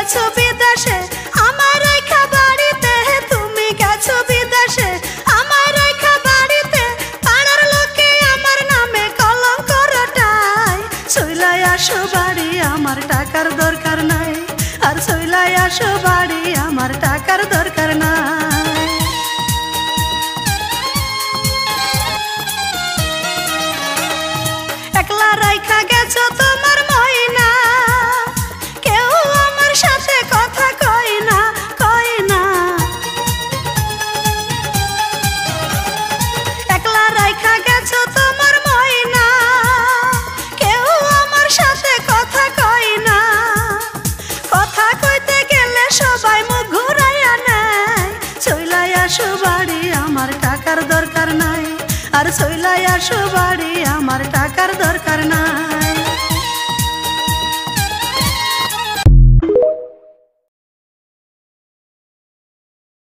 গেছো বিদেশে আমার রাইখা বাড়িতে, তুমি গেছো বিদেশে আমার রাইখা বাড়িতে, পাড়ার লোকে আমার নামে কলঙ্ক রটায়। চইলাই আসো বাড়ি আমার টাকার দরকার নাই, আর চইলাই আসো বাড়ি আমার টাকার দরকার নাই। একলা রাইখা গেছো তোমার ময়না, কেউ আমার সাথে কথা কয় না, কয় না। একলা রাইখা গেছো তোমার ময়না, কেউ আমার সাথে কথা কয় না। কথা কইতে গেলে সবাই মুখ ঘুরাইয়া নেয়। চইলাই আসো বাড়ি আমার টাকার দরকার নাই, আর চইলাই আসো বাড়ি আমার টাকার দরকার নাই।